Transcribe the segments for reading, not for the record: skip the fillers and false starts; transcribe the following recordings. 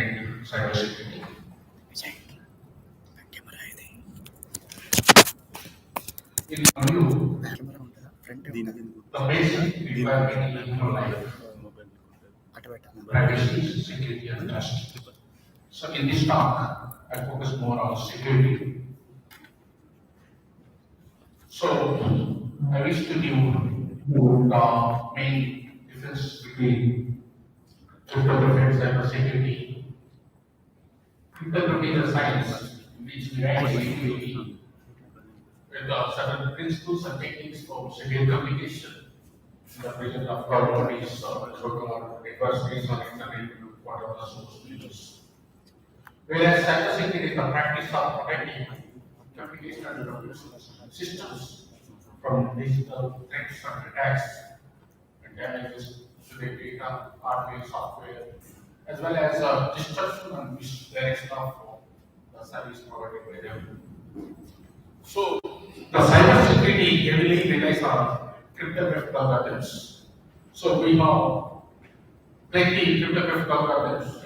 and cybersecurity. In my view, the basic requirement in your life, privacy, security, and trust. So in this talk, I focus more on security. So I wish to give the main difference between cryptography and cybersecurity. Cryptography is a science in which we write security with certain principles and techniques for secure communication in the presence of third parties or network space or internet, whatever the source we use. Whereas cybersecurity is the practice of protecting communication and information systems from digital threats and attacks and damages to the data, hardware, software, as well as disruption and misdirection of the service provided by them. So, the cybersecurity heavily relies on cryptographic algorithms. So, we have plenty cryptographic algorithms.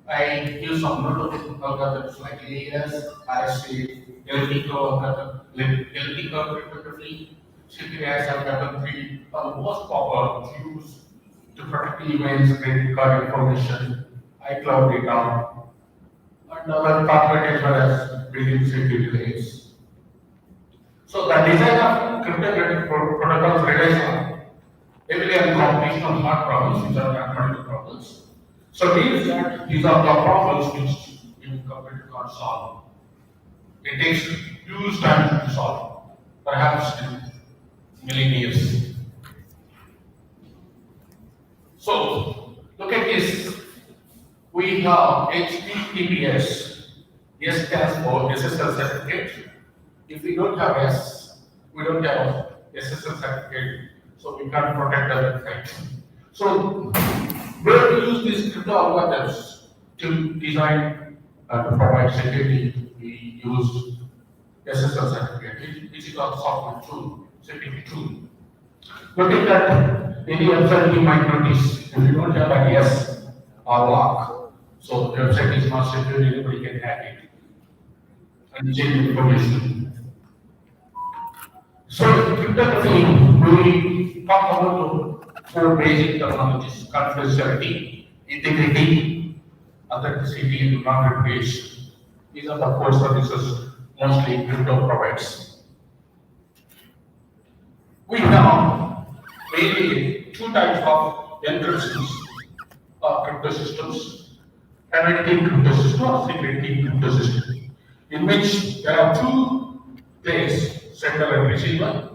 I use some notable algorithms like AES, RSA, LTCO cryptography, CPS algorithm 3 are the most popular used to protect emails, credit card information, iCloud data, and other corporate as well as building security layers. So the design of cryptographic protocols relies on heavily on computational hard problems, which are mathematical problems. So means that these are the problems which you computer can't solve. It takes huge time to solve, perhaps million years. So look at this. We have HTTPS. S stands for SSL certificate. If we don't have S, we don't have SSL certificate, so we can't protect the website. So where we use these crypto algorithms to design and provide security, we use SSL certificate, which is our software tool, security tool. Look at that, any website you might notice, if you don't have an S or lock, so the website is not secure, anybody can hack it and change information. So in cryptography, we talk about four basic terminologies: confidentiality, integrity, authenticity, and non-repudiation. These are the four services mostly crypto provides. We have mainly two types of encryptions or crypto systems: private key crypto system or secret key crypto system, in which there are two players, sender and receiver,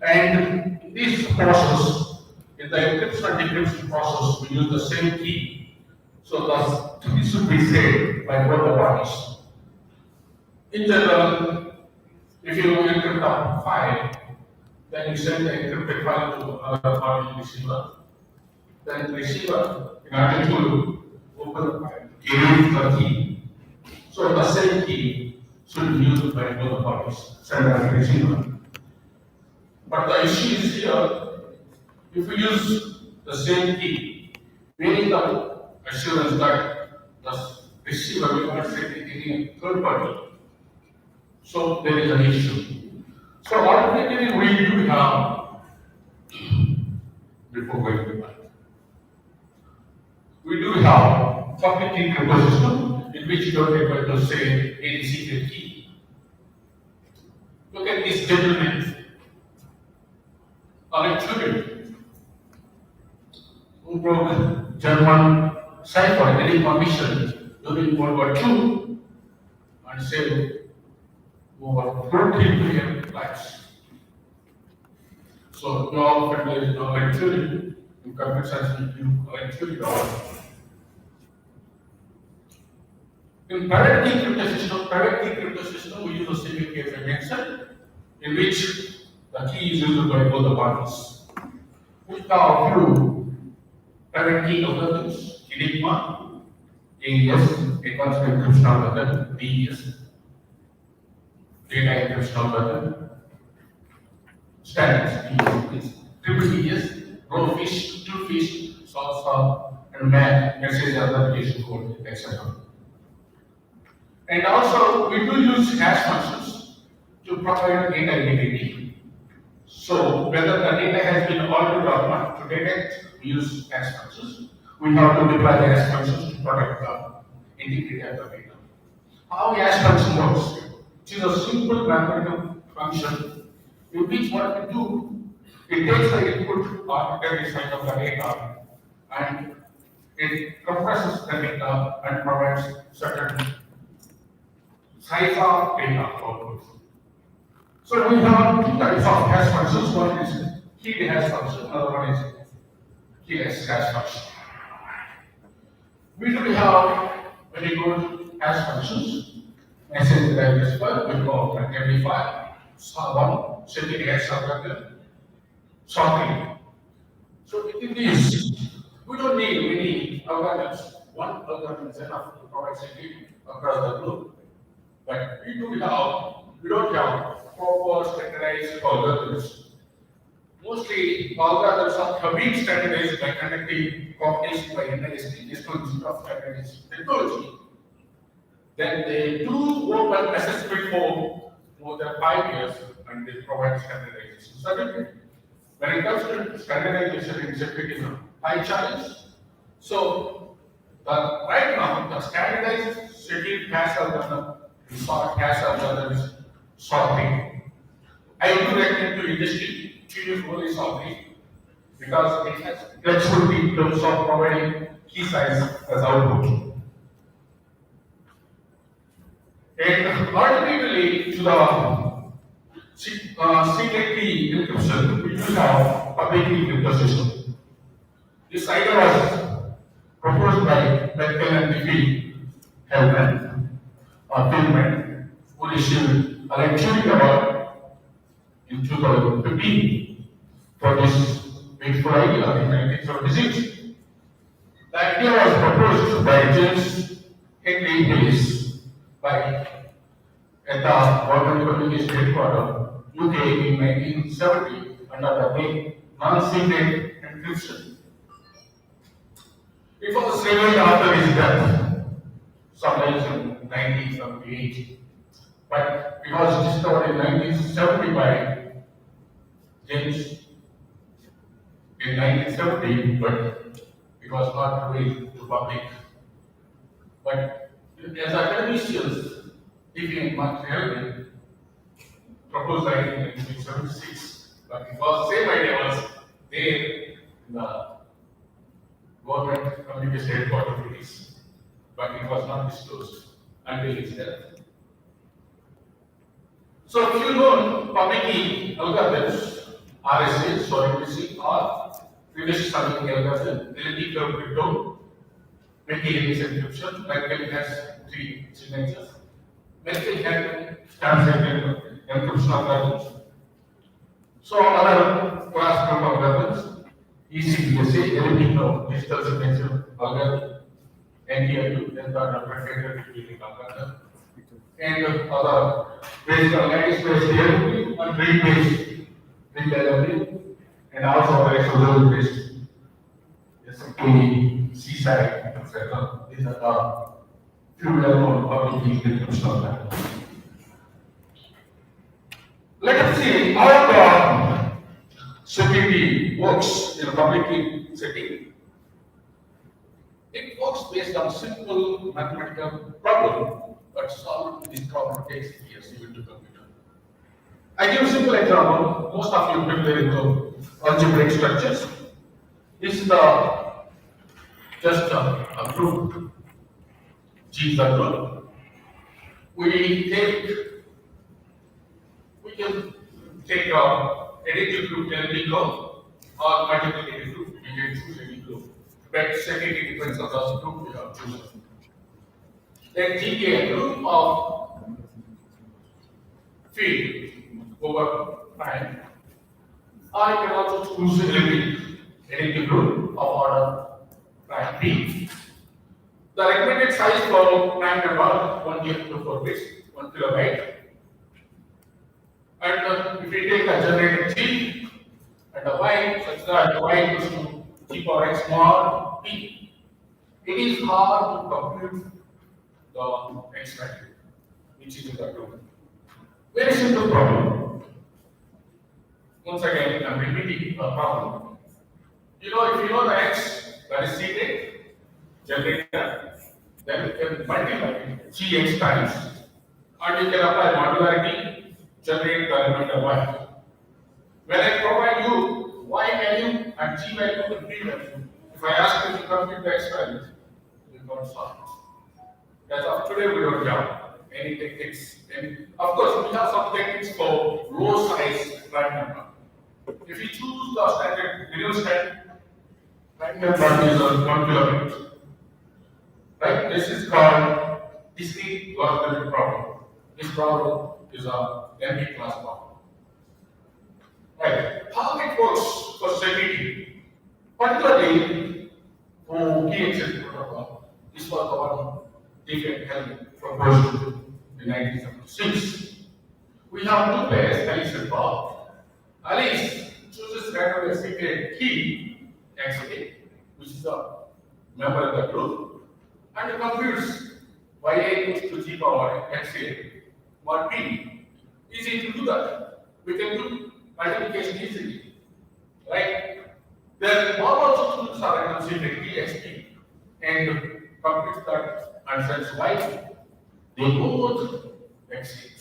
and in this process, in the encryption and decryption process, we use the same key. So the key should be saved by both the parties. In general, if you encrypt a file, then you send the encrypted file to another party receiver. Then the receiver, in order to open the file, gives the key. So the same key should be used by both the parties, sender and receiver. But the issue is here, if we use the same key, we need the assurance that the receiver will not send it to any third party. So there is an issue. So alternatively, we do have, before going to that, we do have public key crypto system in which you don't able to say any secret key. Look at this gentleman, Alexander, who broke German cipher any commission during World War II and saved over 14 million lives. So you all familiar with Alexander, in computer science we use Alexander. In private key crypto system, we use a single key as I mentioned, in which the key is used by both the parties. We have a few private key algorithms: Enigma, AES, Advanced Encryption Algorithm, DES, Data Encryption Algorithm, Standards, DES, Triple DES, Rowfish, Twofish, Salsa, and message authentication code, etc. And also, we do use hash functions to provide data integrity. So, whether the data has been altered or not, to detect, we use hash functions. We have to deploy the hash functions to protect the integrity of the data. How hash function works? It is a simple mathematical function in which what we do, it takes the input arbitrary size of the data and it compresses the data and provides certain size of data output. So we have two types of hash functions. One is keyed hash function, another one is keyless hash function. We do have very good hash functions. Message that I whisper will go from every file. One setting hash algorithm, sorting. So it is we don't need many algorithms. One algorithm is enough to provide security across the globe. But we don't have proper standardized algorithms. Mostly algorithms have been standardized by conducting competition by NIST, National Institute of Standardized Technology. Then they do open assessment for more than 5 years and they provide standardization certificate. When it comes to standardization in security is a high challenge. So right now the standardized security hash algorithm is hash algorithms sorting. I do recommend to industry to use only sorting because it has flexibility in terms of providing key size as output. And ultimately, to the secret key encryption, we use our public key cryptosystem. This idea was proposed by Bethel and Diffie FERMAT, who received a lecturing award in 2015 for this beautiful idea in 1976. The idea was proposed by James Henry Hayes at the World Communication Headquarters, UK in 1970 under the name non-secret encryption. It was revealed after his death, sometimes in 1978, but it was discovered in 1970 by James in 1970, but it was not revealed to public. But as academicians, Diffie and Helvin proposed the idea in 1976, but it was the same idea was there in the government communication headquarters, but it was not disclosed until his death. So if you know public key algorithms, RSA, so MPC, or reverse solving algorithm, relative to crypto, Merkle encryption, Merkle has 3 signatures. Merkle has standard encryption algorithms. So other class group algorithms, ECDSA, relative to digital signature algorithm, NTLU, authenticator repeating algorithm, and other based on lattice-based DLP and tree-based DLP, and also XOR-based SMP, C-side, etc. These are few well-known public key encryption algorithms. Let us see how the security works in a public key setting. It works based on simple mathematical problem, but solving this problem takes years even to computer. I give a simple example. Most of you familiar into algebraic structures. This is just a group. G is a group. We can take additive group any group or multiplicative group. We can choose any group. But secondly depends on the group we have chosen. Then G is a group of field over prime. Or you can also choose additive group of order prime P. The recommended size for prime number 1 to 4 bits, 1 kilobyte. And if we take a generated G and a Y such that Y equals to G power X mod P, it is hard to compute the X value, which is in the group. Very simple problem. Once again, I'm repeating a problem. If you know the X, that is secret, generate that. Then you can multiply Gx times. And you can apply modularity, generate the remainder Y. When I provide you Y value and G value and P value, if I ask you to compute the X value, you can't solve it. As of today, we don't have any techniques. Of course, we have some techniques for row size prime number. If you choose the standard minimum standard, prime number is on 1 kilobit. Right? This is called discrete logical problem. This problem is a NP class problem. Right? How it works for security, particularly for key access protocol, this was the one David Helm proposed in 1976. We have two pairs, Alice and Bob. Alice chooses randomly a secret key, XA, which is a member of the group, and computes YA equals to G power XA mod P. Easy to do that. We can do multiplication easily, right? Then Bob also chooses a random secret key XP and computes that and sends Y. They both exit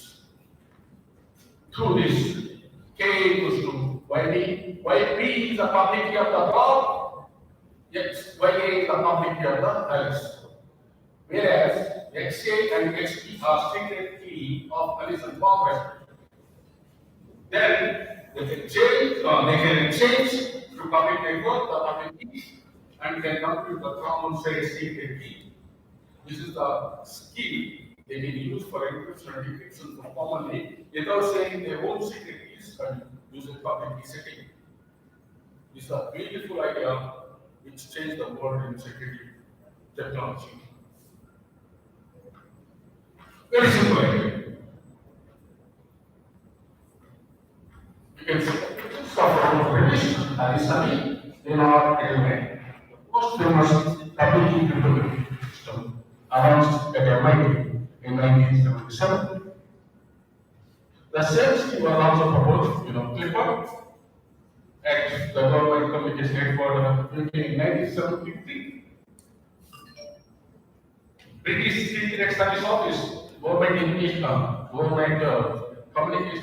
through this. K equals to YB. YB is the public key of the Bob. Yes, YA is the public key of the Alice. Whereas XA and XP are secret key of Alice and Bob respectively. Then they can exchange through public network the public keys and can compute the common shared secret key. This is the skill they can use for encryption and decryption commonly without sharing their own secret keys and using public key setting. This is a beautiful idea which changed the world in security technology. Very simple idea. You can see the pictures of our British Alisani in our element. The most famous public key cryptography system announced at MIT in 1977. The same scheme was also proposed, Clifford at the Government Communication Headquarters in 1973. British Secret Service Office, Government Communication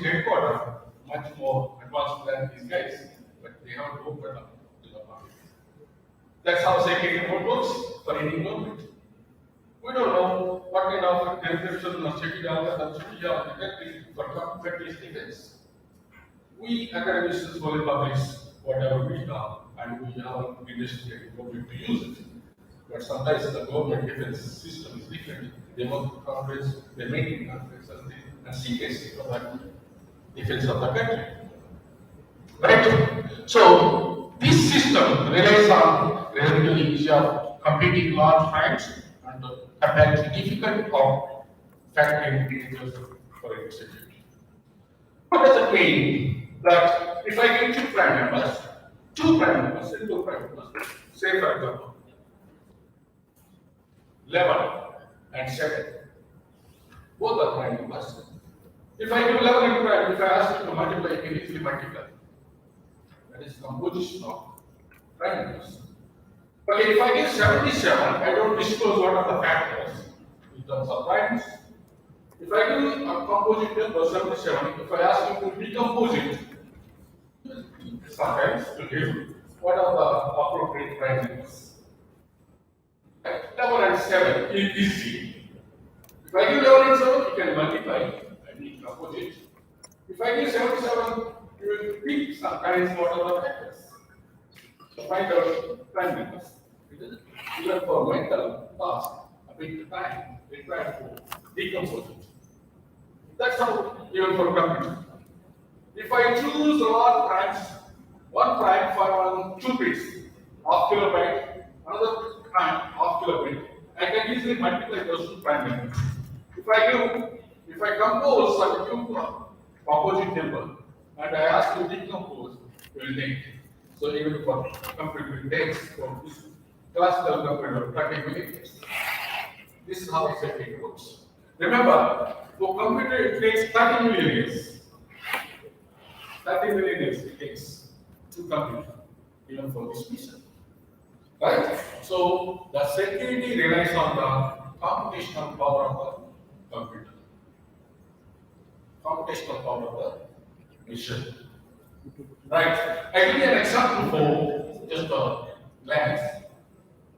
Headquarters, much more advanced than these guys, but they haven't opened up to the market. That's how security works for any government. We don't know what kind of encryption or security algorithms we are detecting for complex events. We academics only publish whatever we have, and we have investigated government to use it. But sometimes the government defense system is different. They want to conference, they maintain conference and secrecy for that defense of the country. Right? So this system relies on relatively easy of computing large frames and apparently difficult of factoring integers for security. What does it mean? That if I get two prime numbers, say for example, 11 and 7, both are prime numbers. If I do 11 into prime, if I ask you to multiply, you can easily multiply. That is composition of prime numbers. But if I get 77, I don't disclose what are the factors in terms of primes. If I do a composite number 77, if I ask you to decompose it, sometimes to give what are the appropriate prime numbers. 11 and 7 is easy. If I give 11 and 7, you can multiply and decompose it. If I give 77, you will pick sometimes what are the factors. So find out prime numbers. Even for mental task, a bit time required to decompose it. That's how even for computing. If I choose all primes, one prime for 2 bits, half kilobyte, another prime, half kilobyte, I can easily multiply those two prime numbers. If I compose a new composite number and I ask you to decompose, you will take. So even for computing takes for this classical computer 30 millimeters. This is how security works. Remember, for computer it takes 30 million years. 30 million years it takes to compute, even for this mission. Right? So the security relies on the computational power of the computer. Computational power of the mission. Right. I give you an example for just a glance.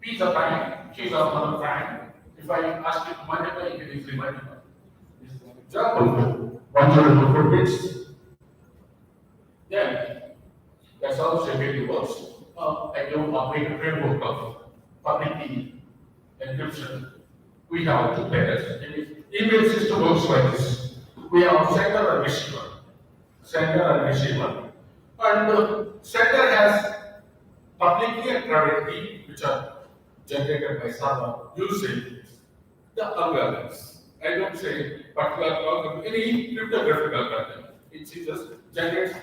P is a prime, Q is another prime. If I ask you to multiply, you can easily multiply. This is an example. 104 bits. Then that's how security works. I do a framework of public key encryption. We have two pairs. Email system works like this. We have sender and receiver. Sender and receiver. And sender has public key and private key, which are generated by server using the algorithms. I don't say particular algorithm, any cryptographic algorithm. It just generates,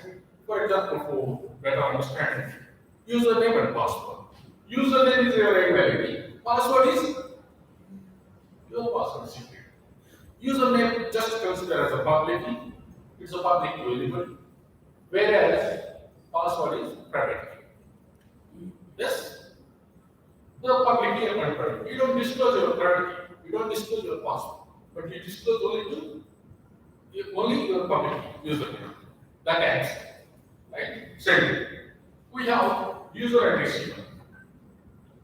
for example, for better understanding, username and password. Username is your email ID. Password is your password secret. Username just considered as a public key. It's a public key variable. Whereas password is private key. Yes? The public key and private key. You don't disclose your private key. You don't disclose your password. But you disclose only your public key, username. That ends. Right? Second, we have user and receiver.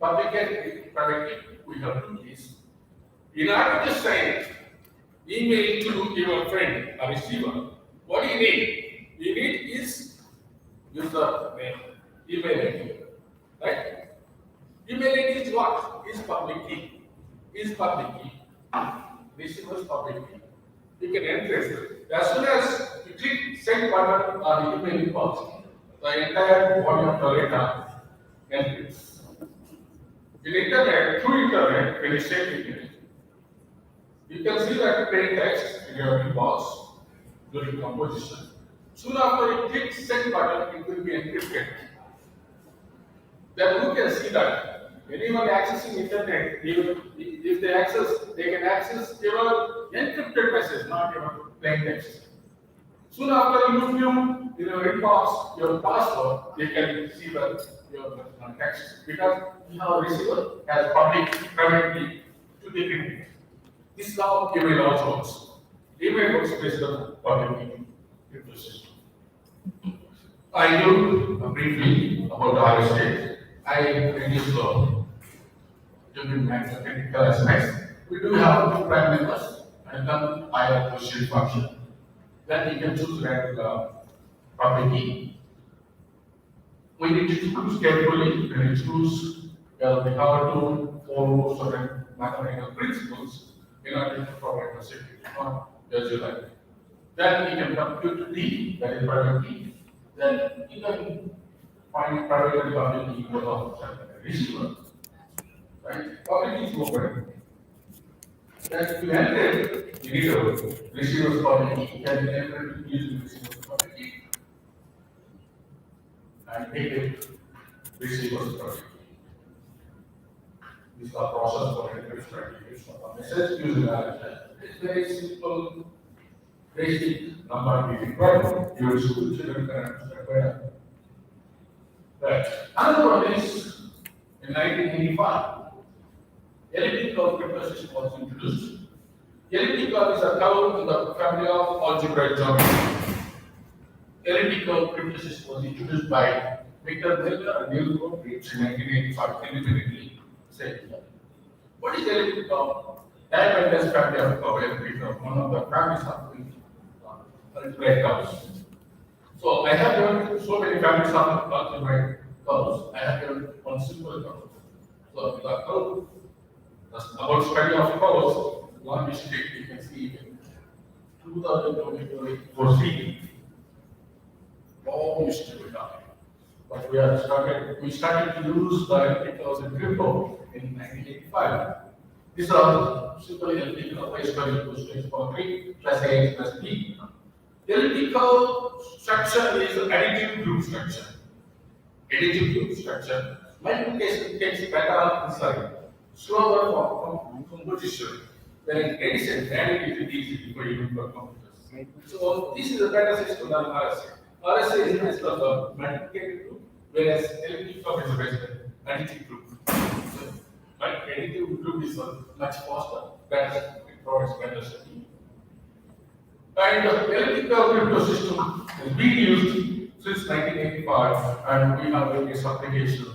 Public key, private key, we have two keys. In order to send email to your friend, a receiver, what do you need? You need is user name, email ID. Right? Email ID is what? Is public key. Is public key. Receiver's public key. You can enter it. As soon as you click send button on the email box, the entire body of the data encrypts. In internet, through internet, when you send email, you can see that plain text in your inbox during composition. Soon after you click send button, it will be encrypted. Then you can see that anyone accessing internet, if they access, they can access your encrypted message, not your plain text. Soon after you view in your inbox your password, they can see your text because your receiver has public private key to decrypt it. This is how email also works. Email works based on public key crypto system. I do briefly about our state. I reduce during my technical aspects. We do have two prime members and then I have question function. Then you can choose that public key. We need to choose carefully when we choose how to follow certain mathematical principles in order to provide the security, not as you like. Then you can compute D, that is private key. Then you can find private and public key equal of receiver. Right? Public key is open. Then if you enter it, you need a receiver's public key. You can enter it using receiver's public key. And take it receiver's public key. This is the process for encryption of a message using RSA. It's very simple, basic number we require. Your school children can understand better. Right. Another one is in 1985. Elliptical crypto system was introduced. Elliptical is a curve in the family of algebraic geometry. Elliptical crypto system was introduced by Victor Miller and Neil Goldrich in 1985. Deliberately said, what is elliptical? Diamond family of curve, one of the families of algebraic curves. So I have given so many families of algebraic curves. I have given one simple curve. So the curve. About study of curves, one mistake you can see in 2024 C. Long used to be done. But we started to use the ellipticals in crypto in 1985. These are simply elliptical y square equals to x power 3 plus ax plus b. The elliptical structure is additive group structure. Additive group structure. Multiplication takes better, slower for composition. When addition, adding is easy for you for computers. So this is a better system than RSA. RSA is based on the multiplicative group, whereas elliptic curve is a based on additive group. So, but additive group is much faster, better, it provides better stability. And the elliptic curve crypto system has been used since 1985, and we have various applications.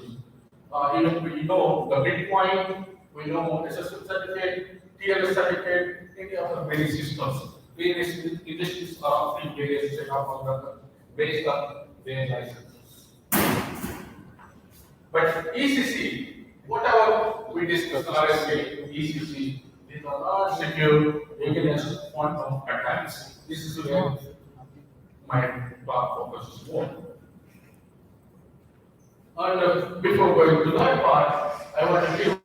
Even we know the Bitcoin, we know SSL certificate, TLS certificate, any of the various systems. Various industries are offering various set of based on their licenses. But ECC, whatever we discussed, RSA, ECC, these are not secure against quantum attacks. This is where my talk focuses more. And before going to that part, I want to give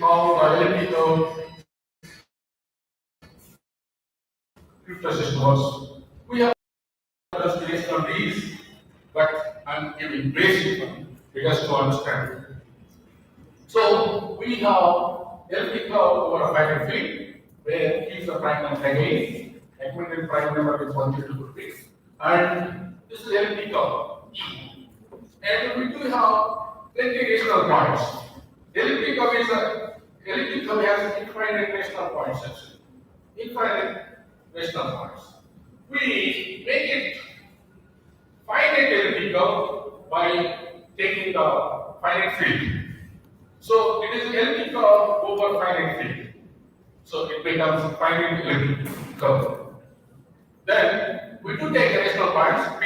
how the elliptical crypto system works. We have just based on these, but I'm giving basic one because to understand. So we have elliptical over a finite field where Q is the prime number again, accumulated prime number is 1 to 6, and this is elliptical. And we do have plenty rational points. Elliptical has infinite rational points actually. Infinite rational points. We make it finite elliptical by taking the finite field. So it is elliptical over finite field. So it becomes finite elliptical. Then we do take rational points P,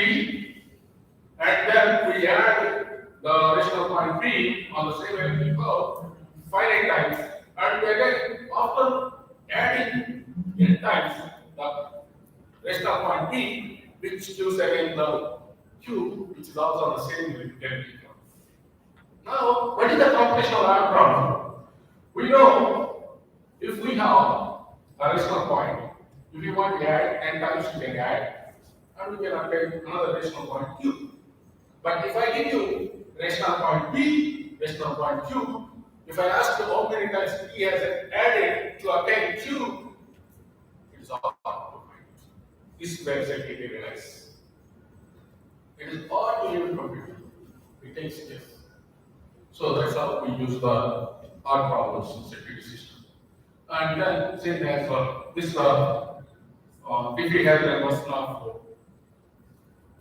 and then we add the rational point P on the same elliptical finite times, and again after adding n times the rational point P, which gives again the Q, which is also on the same elliptical. Now, what is the computational problem? We know if we have a rational point, if you want to add n times, you can add, and we can apply another rational point Q. But if I give you rational point P, rational point Q, if I ask you how many times P has added to obtain Q, it is all to find. This is where security relies. It is all to even computer. It takes place. So that's how we use the R problems in security system. And then same as this if we have a version of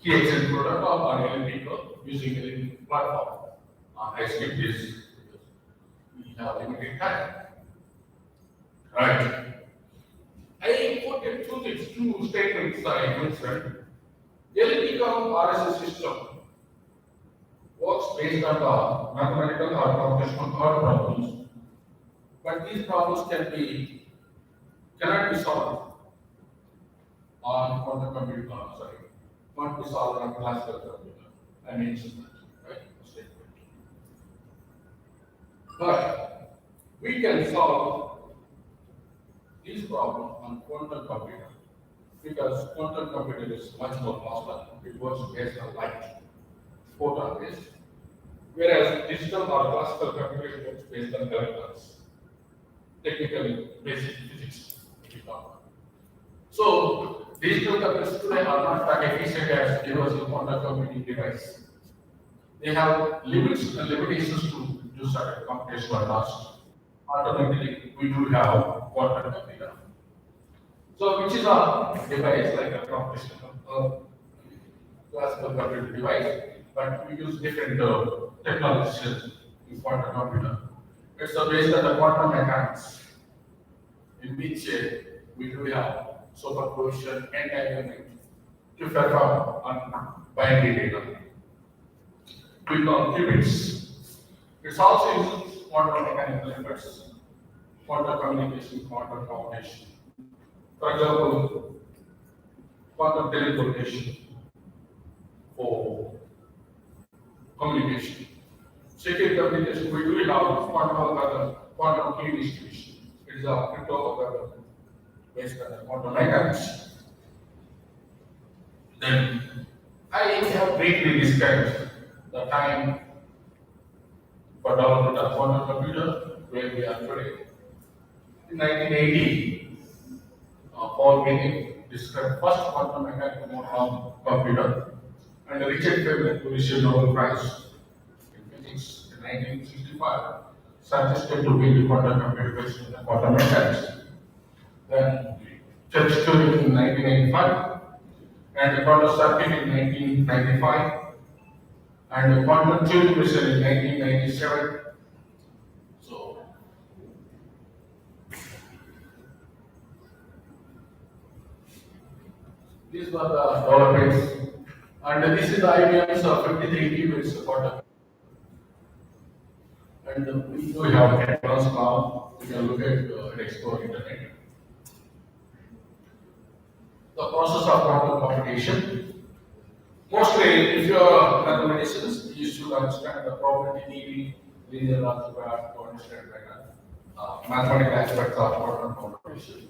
key exchange protocol or elliptical using elliptical platform. I skip this because we have limited time. Right. I put in two statements I mentioned. Elliptical RSS system works based on the mathematical or computational problems, but these problems cannot be solved on quantum computer. Not be solved on classical computer. I mentioned that, right? Statement. But we can solve these problems on quantum computer because quantum computer is much more faster. It works based on light, photon based, whereas digital or classical computer works based on electrons. Technically, basic physics. So digital computers today are not that efficient as universal quantum computing device. They have limits and limitations to do certain computational tasks. Automatically, we do have quantum computer. So, which is a device like a computational classical computer device, but we use different technologies in quantum computer. It's based on the quantum mechanics, in which we do have superposition, entanglement to perform on binary data. We call qubits. It's also uses quantum mechanical efforts, quantum communication, quantum computation. For example, quantum teleportation for communication. Secure communication, we do have quantum algorithm, quantum key distribution. It is a crypto algorithm based on quantum mechanics. Then I have briefly described the time for development of quantum computer where we are today. In 1980, Paul Gauguin described first quantum mechanical computer, and Richard Feynman, who received Nobel Prize in physics in 1965, suggested to build a quantum computer based on the quantum mechanics. Then Church Turing in 1985, and the quantum circuit in 1995, and the quantum Turing machine in 1997. So, these were the developments, and this is the IBM's 53 qubits quantum. And we do have cameras now. We can look at and explore internet. The process of quantum computation. Mostly, if you are mathematicians, you should understand the probability theory, linear algebra to understand better mathematical aspects of quantum computation.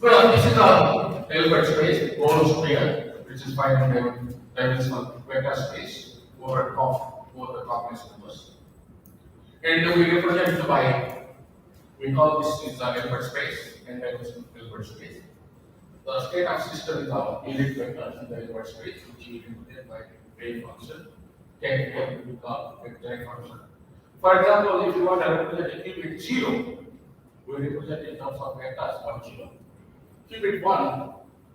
Well, this is a Hilbert space, gold sphere, which is five-dimensional vector space over the complex numbers. And we represent it by, we call this is a Hilbert space, n-dimensional Hilbert space. The state of system is our unit vectors in the Hilbert space, which we represent by wave function, technically we call vector function. For example, if you want to represent a qubit 0, we represent in terms of vectors 1, 0. Qubit 1,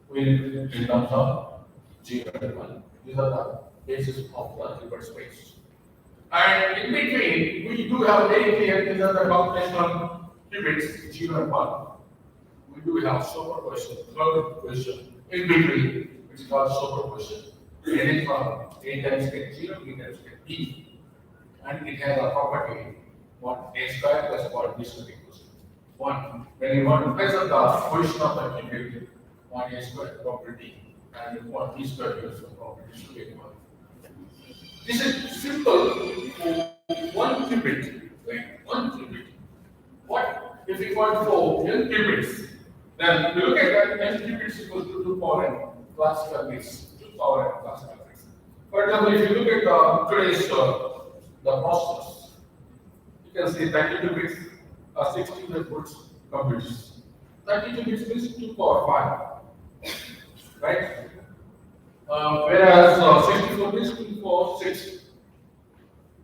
we represent in terms of 0 and 1. These are the basis of the Hilbert space. And in between, we do have very clear these are the computational qubits 0 and 1. We do have superposition, third position in between, which is called superposition. It is from A times get 0, B times get B. And it has a property, what A square plus what B square equals to 1. When you want to measure the position of the qubit, 1 A square property and 1 B square equals to property should be equal. This is simple for one qubit, like one qubit. What if we want for n qubits? Then we look at that n qubits equals to 2 power n classical bits, 2 power n classical bits. For example, if you look at today's the process, you can see 32 bits are 16 bits computers. 32 bits means 2 power 5, right? Whereas 64 bits 2 power 6.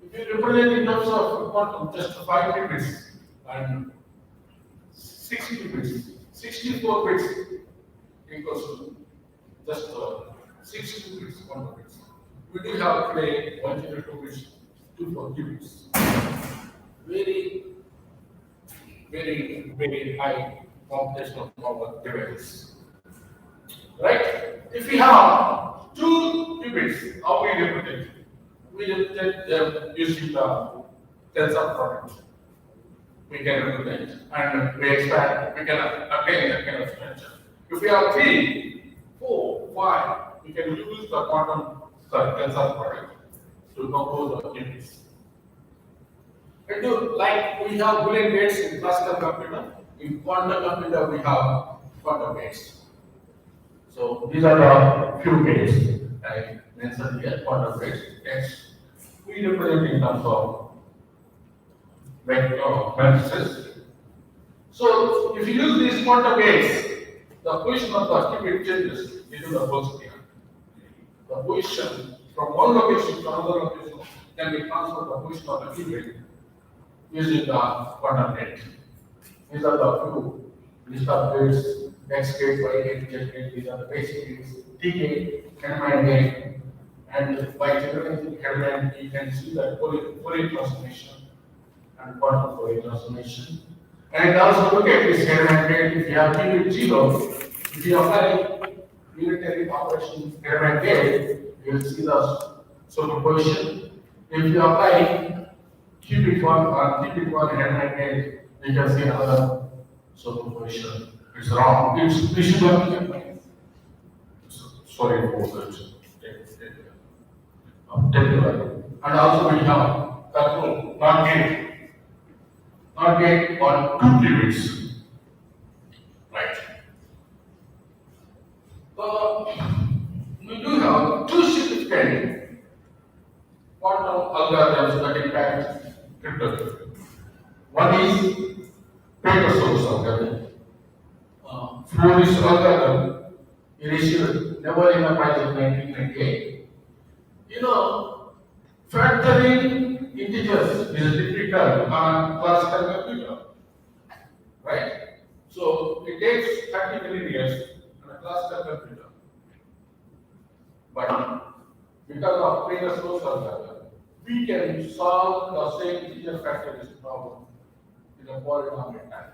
If you represent in terms of quantum, just 5 qubits and 60 bits, 64 bits equals to just 62 bits, 1 bits. We do have today 102 bits, 2 4 qubits. Very, very, very high computational power devices. Right? If we have 2 qubits, how we represent? We represent them using the tensor product. We can represent and we expand, we can obtain that kind of structure. If we have 3, 4, 5, we can use the quantum tensor product to compose the qubits. And like we have Boolean gates in classical computer, in quantum computer we have quantum gates. So these are the few gates I mentioned here, quantum gates. Next, we represent in terms of matrices. So if you use these quantum gates, the position of the qubit changes into the whole sphere. The position from one location to another location can be transferred the position of the qubit using the quantum gate. These are the few list of gates, X gate, Y gate, Z gate, these are the basic gates, T gate, Kahneman gate, and by generalizing Kahneman, you can see the Fourier transformation and quantum Fourier transformation. And also look at this Kahneman gate, if you have qubit 0, if you apply unitary operation Kahneman gate, you will see the superposition. If you apply qubit 1 or qubit 1 Kahneman gate, you can see another superposition. It's wrong. We should not be sorry for that. And also we have control, not gate on 2 qubits. Right. We do have 2 significant quantum algorithms that impact paper source algorithm. Through this algorithm, initially never in the project 1998. You know, factoring integers is difficult on classical computer, right? So it takes 30 million years on a classical computer. But because of paper source algorithm, we can solve the same integer factorization problem in a polynomial time.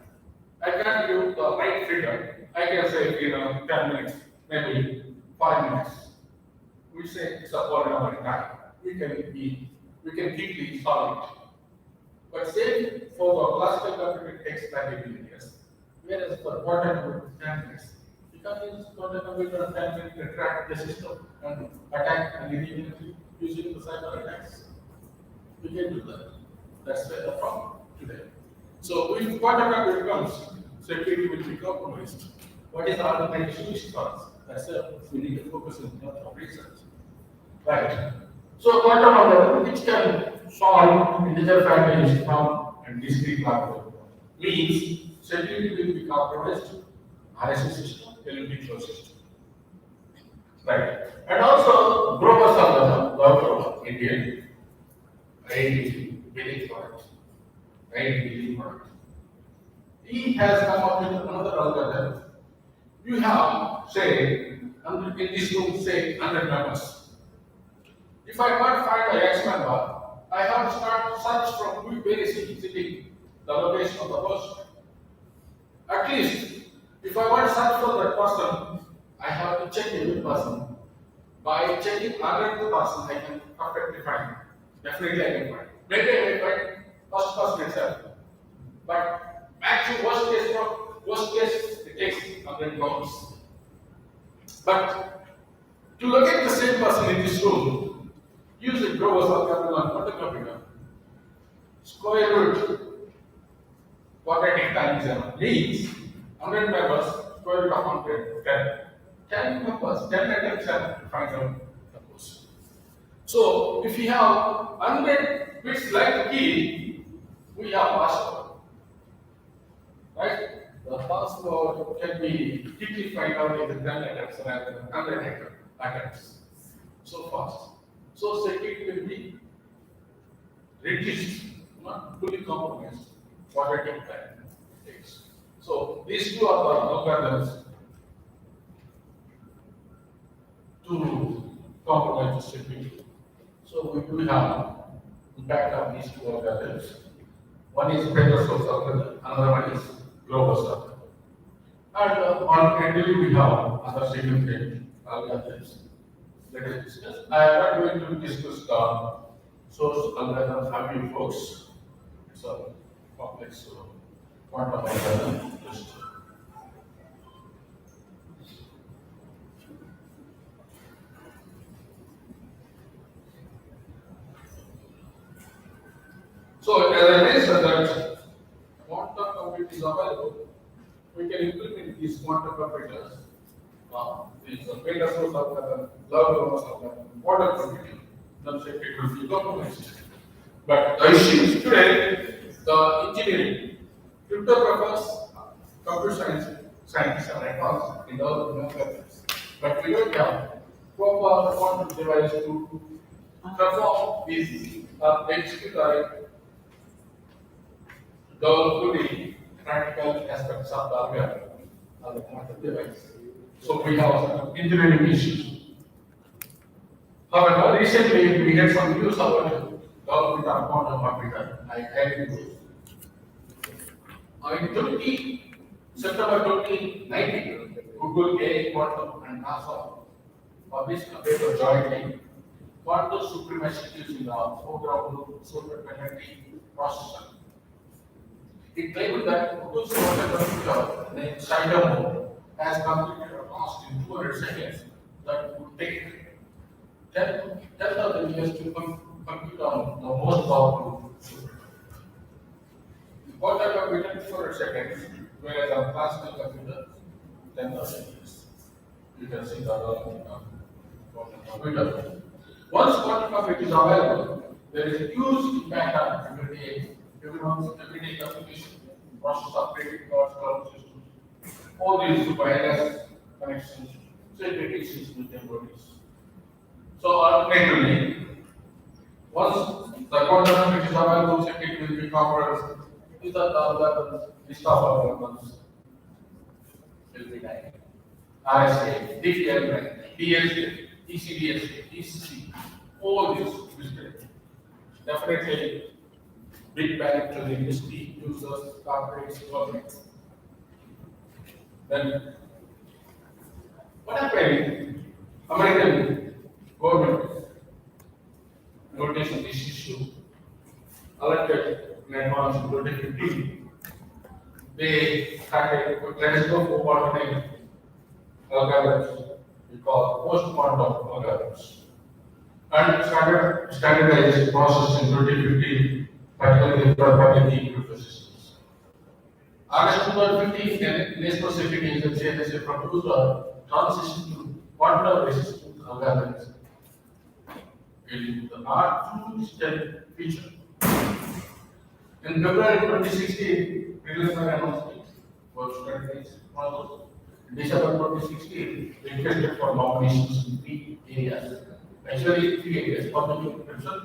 I can't give the right figure. I can say, 10 minutes, maybe 5 minutes. We say it's a polynomial time. We can quickly solve it. But say for the classical computer it takes 30 million years. Whereas for quantum computer 10 minutes. You can use quantum computer and 10 minutes to crack the system and attack and eliminate using the cyber attacks. We can do that. That's where the problem today. So if quantum computer comes, security will be compromised. What is the alternative solution for us? That's why we need to focus on terms of research. Right. So quantum algorithm which can solve integer factorization from and discrete algorithm means security will be compromised, RSA system will be closed system. Right. And also Grover's algorithm, Grover Indian, identity, billing for it. Identity for it. He has come up with another algorithm. You have, say, in this room, say 100 members. If I want to find the X member, I have to start search from where is he sitting, the location of the person. At least, if I want to search for that person, I have to check every person. By checking 100 person, I can perfectly find. Definitely I can find. Maybe I may find first person itself. But actually, worst case, it takes 100 rounds. But to locate the same person in this room, use a Grover's algorithm on quantum computer. Square root quadratic time means 100 members, square root of 100, 10. 10 members, 10 attempts to find out the person. So if we have 100 bits like key, we have password. Right? The password can be quickly find out in the 10 attempts rather than 100 attempts. So fast. So security will be reduced, not fully compromised. Quadratic time takes. So these two are the algorithms to compromise the security. So we do have impact of these two algorithms. One is paper source algorithm, another one is global algorithm. And on endly we have other significant algorithms. Let us discuss. I am not going to discuss the source algorithm for you folks. It's a complex quantum algorithm. So as I mentioned that quantum computing is available, we can implement these quantum computers. These paper source algorithm, log algorithm, quantum computing. Then say it will be compromised. But the issue is today, the engineering, cryptographers, computer scientists are advanced in all the methods. But we don't have proper quantum device to perform these execute fully practical aspects of the algorithm of the quantum device. So we have some engineering issues. However, recently we had some news about development of quantum computer. I carried it. In September 2019, Google, AI Quantum, and NASA published a paper jointly, Quantum Supremacy using the foreground superconducting processor. It claimed that Google's quantum computer named Shailaja has completed a task in 200 seconds that would take 10,000 years to compute on the most powerful supercomputer. The quantum computer 200 seconds, whereas on classical computer 10,000 years. You can see the development of quantum computer. Once quantum computing is available, there is a huge impact on everyday application. process of creating cards, cloud systems, all these wireless connections, security systems capabilities. So alternatively, once the quantum which is available, security will be compromised. These are the list of algorithms will be like RSA, DPL, DSA, ECDSA, ECC, all these listed. Definitely big benefit to the industry, users, corporates, government. Then what happened? American government noticed this issue, elected in advance in 2015. They started, let us go forward in algorithms, we call post-quantum algorithms. And started standardized process in 2015, particularly for public key systems. August 2015, an Asia-Pacific agency has proposed a transition to quantum-resistant algorithms. The R2 feature. In February 2016, released an announcement for standardized process. In December 2016, requested for nominations in 3 areas. Actually, 3 areas: public information,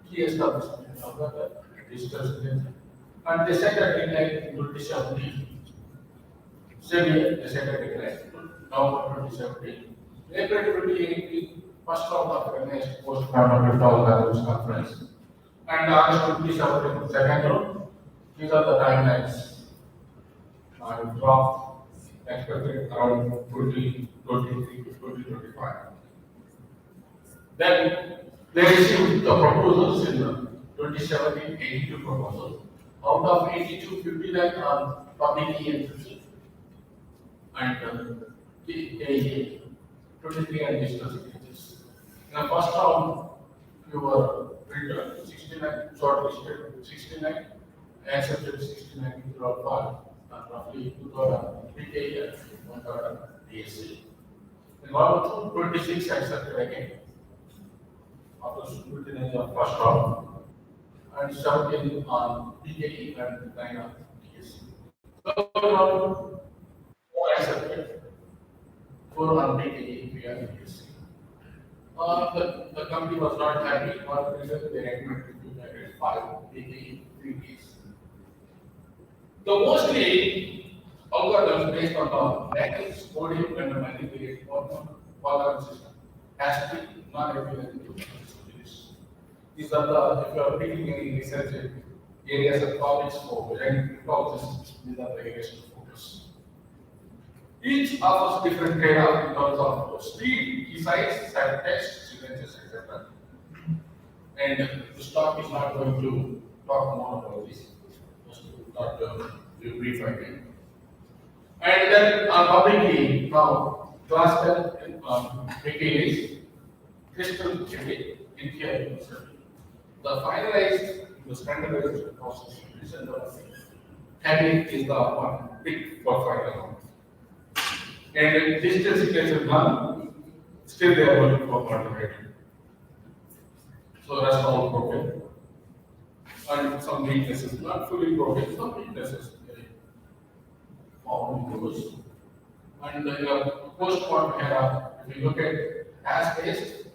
key establishment of the digital signature. And they set a deadline in 2017. Same year, they set a deadline in November 2017. April 2018, first round of organized post-quantum cryptography conference. And August 2017, second round. These are the timelines. Draft expected around 2023 to 2025. Then they received the proposals in 2017, 82 proposals. Out of 82, 59 are public key encryption and AEA, 23 are digital signatures. In the first round, you were returned 69, shortlisted 69, accepted 69, withdrawal 5, and roughly 2,000 PKE and 1,000 DSC. In round 2, 26 accepted again. After scrutiny of first round, and 17 on PKE and 9 on DSC. Third round, 4 accepted, 4 on PKE, 3 on DSC. The company was not happy, for the reason they recommended to get 5 PKE, 3 DSC. So mostly algorithms based on the language, coding, and the manipulated algorithm system has to be non-repeatable. These are the, if you are picking any research areas of college for and colleges, these are the areas to focus. Each offers different data in terms of speed, key size, text, signatures, etc. And the talk is not going to talk more about this, just to talk to brief again. And then on public key, now class 10 is crystal key in here. The finalized, the standardized process is the heading is the one big for final. And digital signature done, still they are working for automated. So that's all broken. And some weaknesses, not fully broken, some weaknesses. And post-quantum era, if you look at hash-based,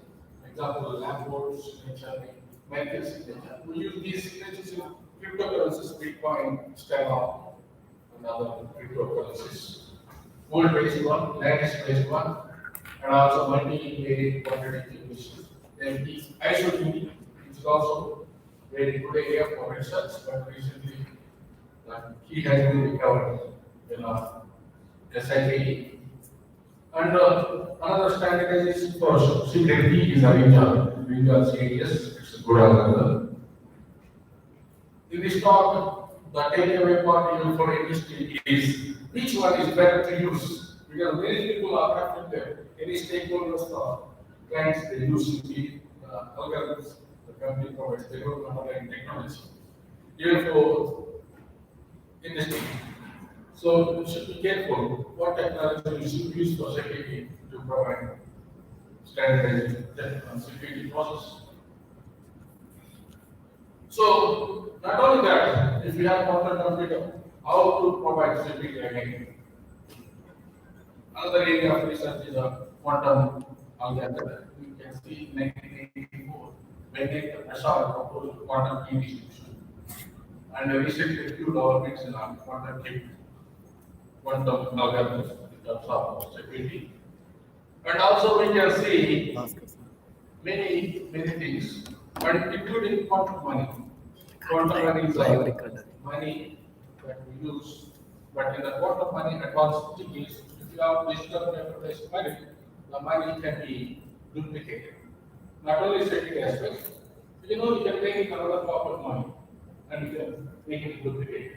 example, lab boards, signature, medical signature, we use these signatures in cryptocurrencies, Bitcoin, Stellar, and other cryptocurrencies. Gold-based one, lattice-based one, and also multi-variant quantitative equations. Then the isotopy, which is also very good area for research, but recently the key has been recovered in SIT. And another standardization for secret key is Arinja CDS. It's a good algorithm. In this talk, the takeaway part even for industry is which one is better to use, because many people are affected. Any stakeholders or clients, they use the algorithms the company provides. They don't know underlying technology, even for industry. So you should be careful what technology you should use for security to provide standardized security process. So not only that, if you have quantum computer, How to provide security again. Another area of research is a quantum algorithm. You can see in 1984 when they proposed quantum key distribution. And recently a few developments in quantum key, quantum algorithms in terms of security. And also we can see many things, but including quantum money. Quantum money is money that we use, but in the quantum money advanced thing is if you have digital paper-based money, the money can be duplicated. Not only security aspects, you know you can make another form of money and you can make it duplicate.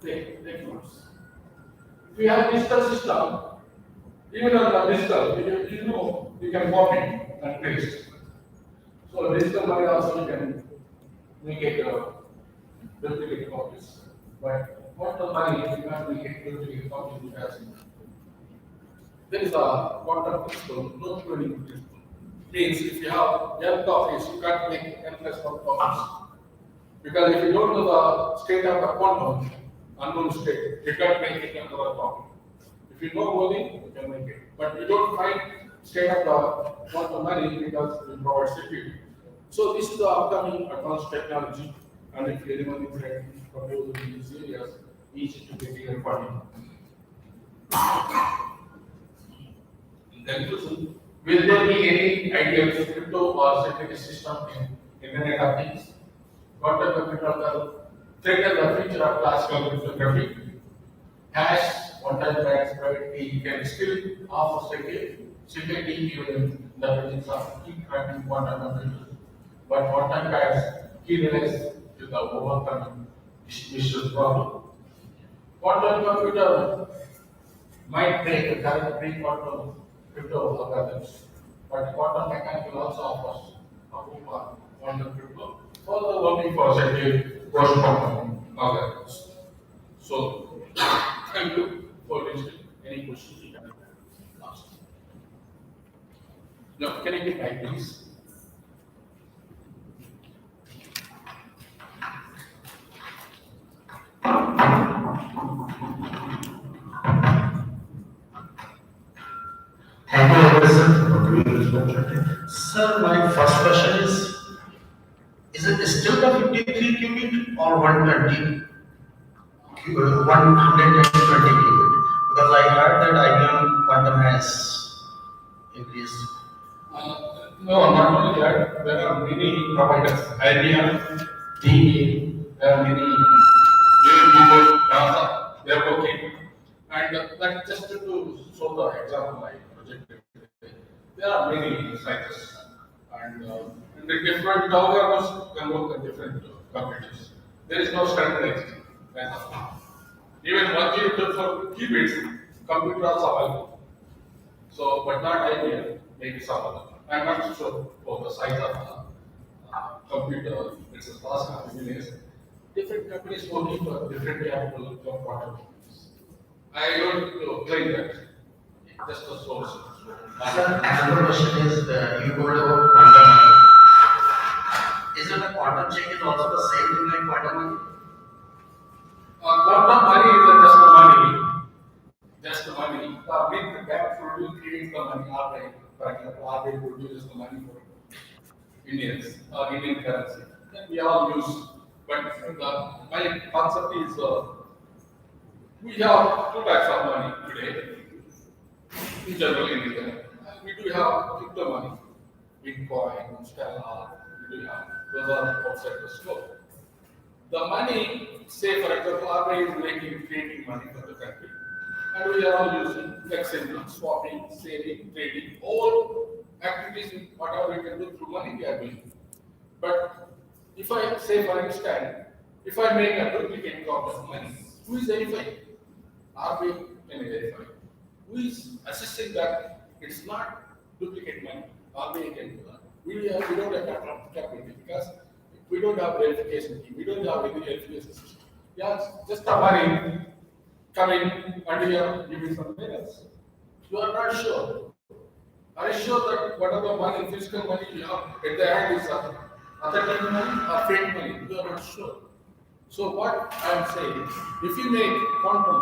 Take notes. If you have digital system, even on the digital, you know you can copy and paste. So digital money also you can make it duplicate copies. But quantum money you cannot make it duplicate copies because there is a quantum principle, no cloning principle. Means if you have n copies, you can't make n plus 1 copies. Because if you don't know the state of the quantum, unknown state, you can't make it another copy. If you know only, you can make it. But you don't find state of the quantum money because we provide security. So this is the upcoming advanced technology, and if anyone is ready to propose in these areas, each to get here for him. In conclusion, will there be any ideal crypto or security system in Internet of Things? Quantum computer threaten the future of classical cryptography. Hash, one-time pads, private key can still offer security even in the presence of key cracking quantum computers. But one-time pads key relies to the overcoming distribution problem. Quantum computer might break the current pre-quantum crypto algorithms, but quantum mechanics also offers a proof of quantum crypto, further working for secure post-quantum algorithms. So, thank you for listening. Any questions you can ask? No, can you give my please? Thank you, Anderson, for giving this opportunity. Sir, my first question is it still the 53 qubit or 120? 120 qubit? Because I heard that IBM quantum has increased. No, not only that, there are many providers. IBM, DE, there are many people, NASA, they are working. And that just to show the example I projected, there are many scientists. And the different algorithms can work on different computers. There is no standardized kind of thing. Even 1 qubits, computers are available. So, but not IBM, maybe some other. I'm not sure about the size of the computer, it's a class of companies. Different companies working for different capital of quantum companies. I don't claim that, just a source. Sir, another question is you told about quantum money. Is it a quantum check is also the same thing like quantum money? Quantum money is just the money. Just the money. The bank creates the money, RBI, for example, RBI produces the money for Indians or Indian currency. Then we all use. But my concept is we have two types of money today, in general in India. We do have crypto money, Bitcoin, Stellar, we do have. Those are outside the scope. The money, say for example, RBI is creating money for the country. And we are all using flexible, swapping, saving, trading, all activities, whatever we can do through money, we are doing. But if I say, for instance, if I make a duplicate copy of money, who is verifying? RBI can verify. Who is assessing that it's not duplicate money? RBI can do that. We don't have capability because we don't have verification team. We don't have any verification system. Yeah, just the money coming and you are giving some minutes. You are not sure. Are you sure that whatever money, physical money you have at the end is authentic money or fake money? You are not sure. So what I'm saying, if you make quantum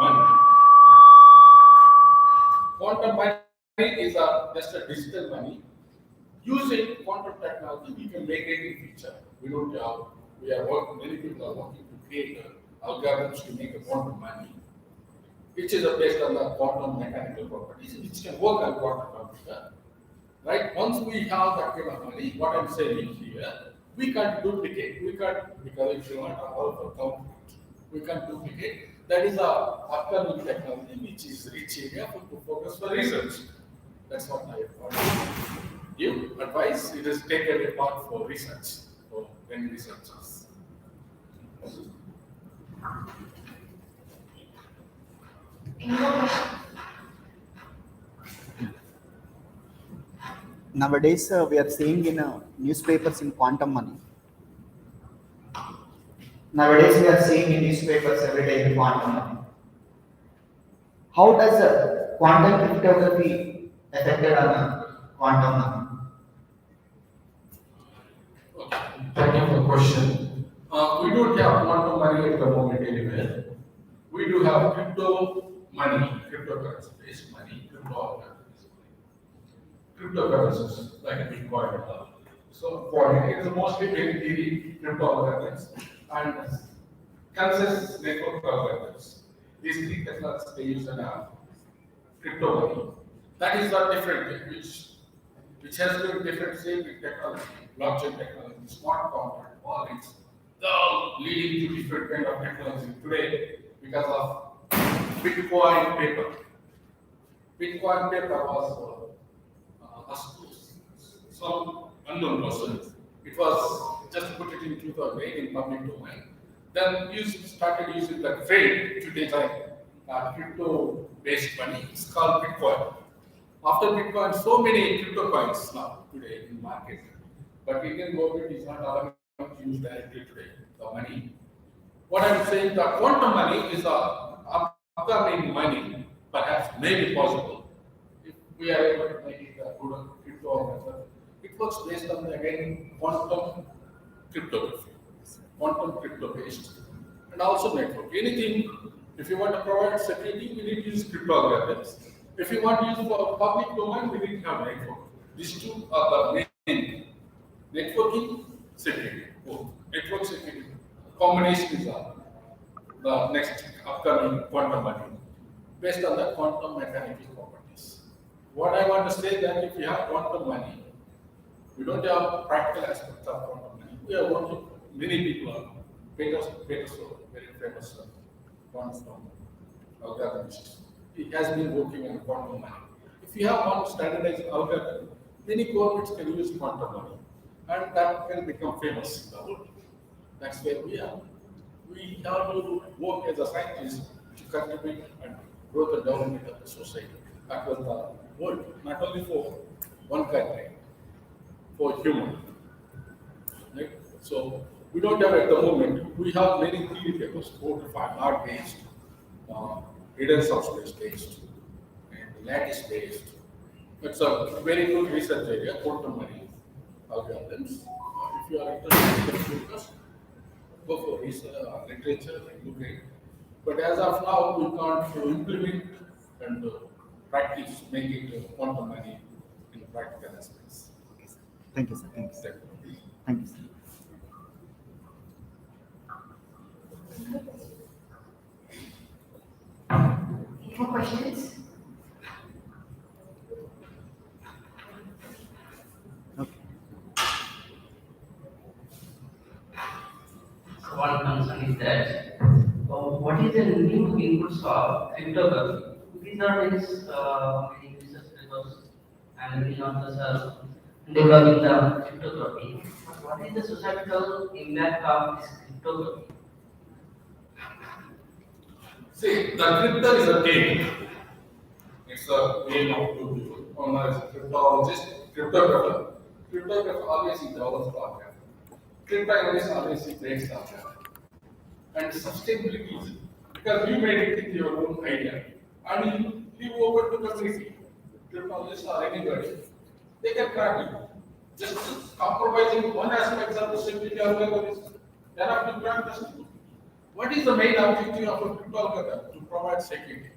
money is just a digital money. Using quantum technology, we can make it in future. We don't have, we are working, many people are working to create algorithms to make a quantum money, which is based on the quantum mechanical properties, which can work on quantum computer. Right? Once we have that kind of money, what I'm saying here, we can't duplicate. We can't, because if you want to all for compute, we can't duplicate. That is a upcoming technology which is rich area to focus for research. That's what I want to give advice. It is taken apart for research, for many researchers. Any more questions? Nowadays, we are seeing in newspapers in quantum money. Nowadays, we are seeing in newspapers every day in quantum money. How does quantum cryptography affected on quantum money? Okay. Thank you for the question. We don't have quantum money at the moment anywhere. We do have crypto money, cryptocurrency based money, cryptocurrencies like Bitcoin and all. So for it is mostly very theory crypto algorithms and consensus network algorithms. These three technologies they use in crypto money. That is not different, which has been different same with technology, blockchain technology, smart contract, all it's all leading to different kind of technology today because of Bitcoin paper. Bitcoin paper was some unknown person. It was just put it in 2008 in public domain. Then started using that trade to design crypto-based money. It's called Bitcoin. After Bitcoin, so many crypto coins now today in market. But Indian government is not allowing to use directly today the money. What I'm saying, the quantum money is a upcoming money, perhaps maybe possible. If we are able to make it a good crypto method, it works based on again quantum cryptography, quantum crypto based, and also network. Anything, if you want to provide security, we need to use cryptographies. If you want to use for public domain, we need to have network. These two are the main networking security. Network security combination is the next upcoming quantum money based on the quantum mechanical properties. What I want to say that if you have quantum money, we don't have practical aspects of quantum money. We are working, many people are, Peterson, very famous quantum algorithmist. He has been working on quantum money. If you have one standardized algorithm, many governments can use quantum money, and that can become famous in the world. That's where we are. We have to work as a scientist to contribute and grow the development of the society across the world, not only for one country, for human. Right? So we don't have at the moment. We have many theory papers, 4 to 5, art based, hidden subspace based, and lattice based. It's a very good research area, quantum money algorithms. If you are interested in focus, go for research, literature, and look at it. But as of now, we can't implement and practice, make it quantum money in practical aspects. Thank you, sir. Thank you, sir. Thank you, sir. Any more questions? Okay. So one concern is that what is the new inputs of cryptography? These are many research papers and many authors are developing the cryptography. But what is the societal impact of this cryptography? See, the crypto is a game. It's a game of two people. One is a cryptologist, cryptographer. Cryptographer always develops software. Cryptanalyst always creates software. And sustainability is because you made it with your own idea and you leave over to the community. Cryptologists or anybody, they can crack it. Just compromising one aspect of the security algorithm, then have to crack the security. What is the main objective of a cryptographer? To provide security.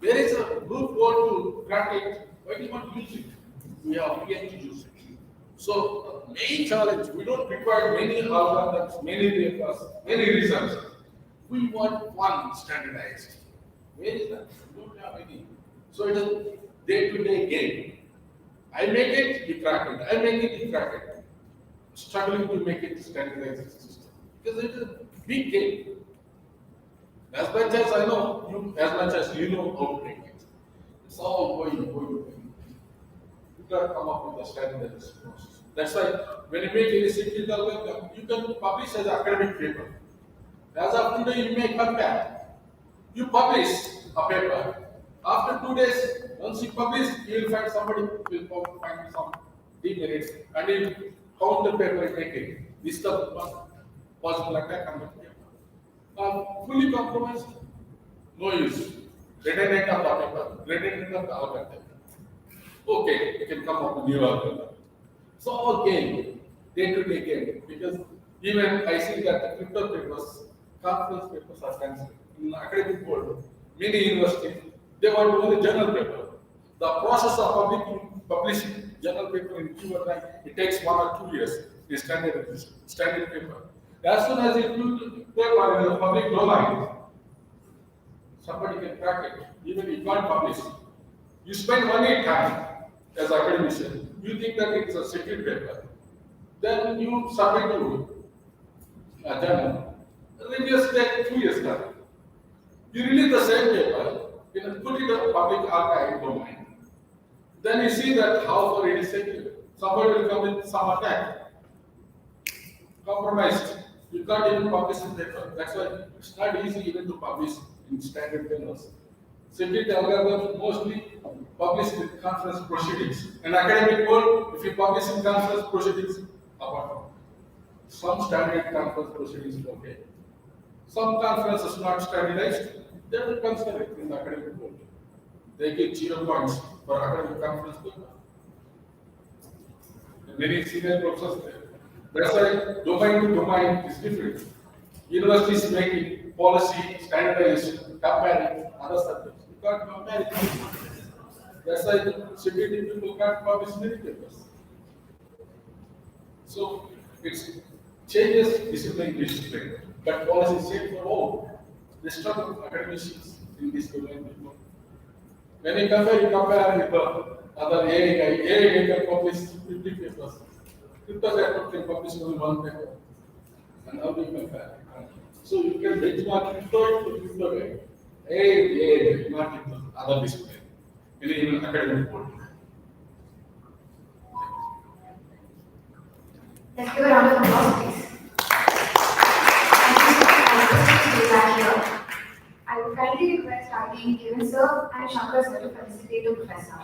There is a group goal to crack it. Why do you want to use it? We are obligated to use it. So the main challenge, we don't require many algorithms, many papers, many results. We want one standardized. Where is that? We don't have any. So it is a day-to-day game. I make it, you crack it. I make it, you crack it. Struggling to make it standardized system. Because it is a big game. As much as I know, as much as you know how to make it. It's all going. You got to come up with a standardized process. That's why when you make any security algorithm, you can publish as an academic paper. As of today, you may compare. You publish a paper. After 2 days, once you publish, you will find somebody will find some demerits and he will count the paper and take it. This is the possible attack on the paper. Fully compromised, no use. Redundant of the paper, redundant of the algorithm. Okay, you can come up with new algorithm. It's all game, day-to-day game, because even I see that the crypto papers, conference papers are cancelled. In academic world, many universities, they want only journal paper. The process of publishing journal paper in fewer time, it takes 1 or 2 years. The standard paper. As soon as you put paper in the public domain, somebody can crack it. Even if you can't publish, you spend money time as an academician. You think that it's a secret paper, then you submit to a journal. Reviews take 2 years time. You release the same paper, you put it in a public archive domain. Then you see that how far it is secure. Somebody will come with some attack. Compromised. You can't even publish in paper. That's why it's not easy even to publish in standard journals. Security algorithms mostly published in conference proceedings. In academic world, if you publish in conference proceedings, apart from some standard conference proceedings, okay. Some conferences not standardized, they will consider it in the academic world. They get 0 points for academic conference paper. Many senior professors there. That's why domain to domain is different. Universities making policy, standardized, comparing other subjects. You can't compare it. That's why security people can't publish many papers. So it changes discipline to discipline, but policy is same for all. They struggle academicians in this domain before. When you compare with the other AI guy can publish 50 papers. Cryptography can publish only 1 paper. And how do you compare? So you can benchmark crypto to crypto guy. AI not in the other discipline. In even academic world. Let's give a round of applause, please. Here. I would kindly request our dean, Kiran sir and Shankar sir to felicitate the professor.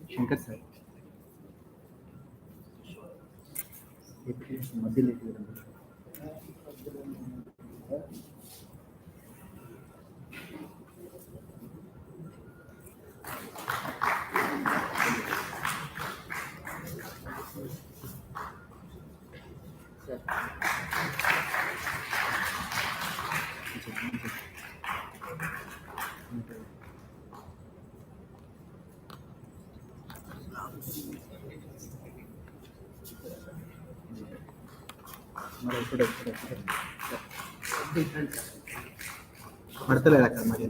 Shankar sir. మధ్యలో పడతలేదు అక్కడ మరి